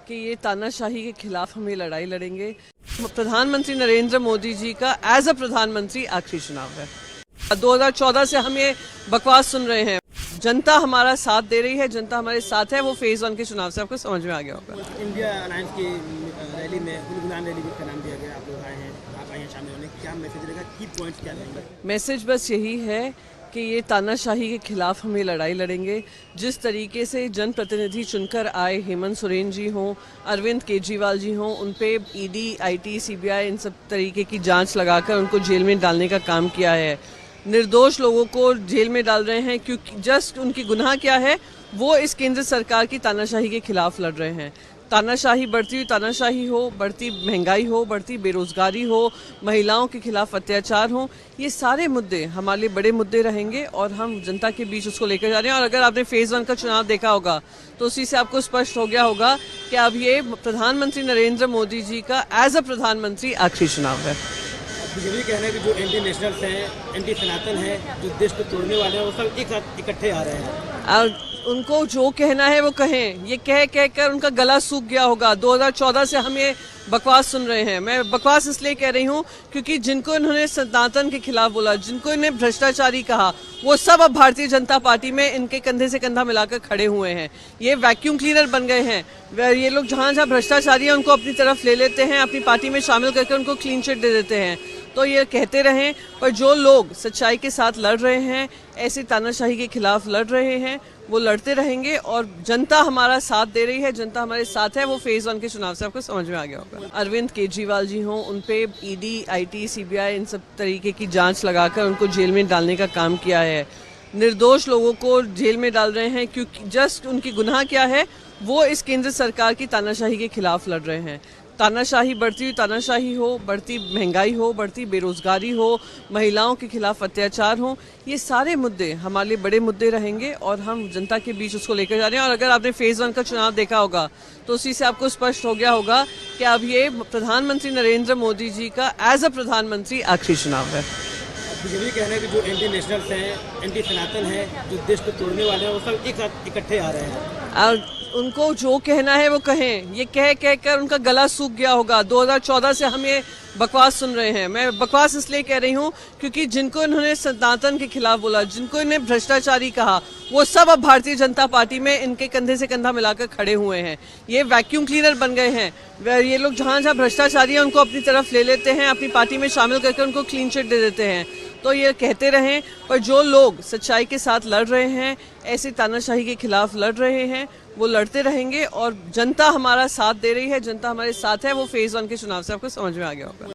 कि ये तानाशाही के खिलाफ हम ये लड़ाई लड़ेंगे। प्रधानमंत्री नरेंद्र मोदी जी का एज अ प्रधानमंत्री आखिरी चुनाव है। 2014 से हम ये बकवास सुन रहे हैं। जनता हमारा साथ दे रही है, जनता हमारे साथ है। वो फेज 1 के चुनाव से आपको समझ में आ गया होगा। इंडिया अलायंस की रैली में गुलगुलान रैली का नाम दिया गया, आप लोग आए हैं, आप आए हैं शामिल होने, क्या मैसेज रहेगा, की पॉइंट्स क्या रहेंगे? मैसेज बस यही है कि ये तानाशाही के खिलाफ हम ये लड़ाई लड़ेंगे। जिस तरीके से जनप्रतिनिधि चुनकर आए, हेमंत सोरेन जी हों, अरविंद केजरीवाल जी हों, उन पे ईडी, आईटी, सीबीआई इन सब तरीके की जांच लगाकर उनको जेल में डालने का काम किया है। निर्दोष लोगों को जेल में डाल रहे हैं क्योंकि जस्ट उनकी गुनाह क्या है, वो इस केंद्र सरकार की तानाशाही के खिलाफ लड़ रहे हैं। तानाशाही बढ़ती हुई तानाशाही हो, बढ़ती महंगाई हो, बढ़ती बेरोजगारी हो, महिलाओं के खिलाफ अत्याचार हो, ये सारे मुद्दे हमारे लिए बड़े मुद्दे रहेंगे और हम जनता के बीच उसको लेकर जा रहे हैं। और अगर आपने फेज 1 का चुनाव देखा होगा तो उसी से आपको स्पष्ट हो गया होगा कि अब ये प्रधानमंत्री नरेंद्र मोदी जी का एज अ प्रधानमंत्री आखिरी चुनाव है। बीजेपी कहना है कि जो एंटी नेशनल्स हैं, एंटी सनातन हैं, जो देश को तोड़ने वाले हैं, वो सब एक साथ इकट्ठे आ रहे हैं। और उनको जो कहना है वो कहें। ये कह कर उनका गला सूख गया होगा। 2014 से हम ये बकवास सुन रहे हैं। मैं बकवास इसलिए कह रही हूँ क्योंकि जिनको इन्होंने सनातन के खिलाफ बोला, जिनको इन्हें भ्रष्टाचारी कहा, वो सब अब भारतीय जनता पार्टी में इनके कंधे से कंधा मिलाकर खड़े हुए हैं। ये वैक्यूम क्लीनर बन गए हैं। ये लोग जहाँ जहाँ भ्रष्टाचारी हैं उनको अपनी तरफ ले लेते हैं, अपनी पार्टी में शामिल करके उनको क्लीन चिट दे देते हैं। तो ये कहते रहें, पर जो लोग सच्चाई के साथ लड़ रहे हैं, ऐसी तानाशाही के खिलाफ लड़ रहे हैं, वो लड़ते रहेंगे और जनता हमारा साथ दे रही है, जनता हमारे साथ है। वो फेज 1 के चुनाव से आपको समझ में आ गया होगा। अरविंद केजरीवाल जी हों, उन पे ईडी, आईटी, सीबीआई इन सब तरीके की जांच लगाकर उनको जेल में डालने का काम किया है। निर्दोष लोगों को जेल में डाल रहे हैं क्योंकि जस्ट उनकी गुनाह क्या है, वो इस केंद्र सरकार की तानाशाही के खिलाफ लड़ रहे हैं। तानाशाही बढ़ती हुई तानाशाही हो, बढ़ती महंगाई हो, बढ़ती बेरोजगारी हो, महिलाओं के खिलाफ अत्याचार हो, ये सारे मुद्दे हमारे लिए बड़े मुद्दे रहेंगे और हम जनता के बीच उसको लेकर जा रहे हैं। और अगर आपने फेज 1 का चुनाव देखा होगा तो उसी से आपको स्पष्ट हो गया होगा कि अब ये प्रधानमंत्री नरेंद्र मोदी जी का एज अ प्रधानमंत्री आखिरी चुनाव है। बीजेपी कहना है कि जो एंटी नेशनल्स हैं, एंटी सनातन हैं, जो देश को तोड़ने वाले हैं, वो सब एक साथ इकट्ठे आ रहे हैं। और उनको जो कहना है वो कहें। ये कह कर उनका गला सूख गया होगा। 2014 से हम ये बकवास सुन रहे हैं। मैं बकवास इसलिए कह रही हूँ क्योंकि जिनको इन्होंने सनातन के खिलाफ बोला, जिनको इन्हें भ्रष्टाचारी कहा, वो सब अब भारतीय जनता पार्टी में इनके कंधे से कंधा मिलाकर खड़े हुए हैं। ये वैक्यूम क्लीनर बन गए हैं। ये लोग जहाँ जहाँ भ्रष्टाचारी हैं उनको अपनी तरफ ले लेते हैं, अपनी पार्टी में शामिल करके उनको क्लीन चिट दे देते हैं। तो ये कहते रहें, पर जो लोग सच्चाई के साथ लड़ रहे हैं, ऐसी तानाशाही के खिलाफ लड़ रहे हैं, वो लड़ते रहेंगे और जनता हमारा साथ दे रही है, जनता हमारे साथ है। वो फेज 1 के चुनाव से आपको समझ में आ गया होगा।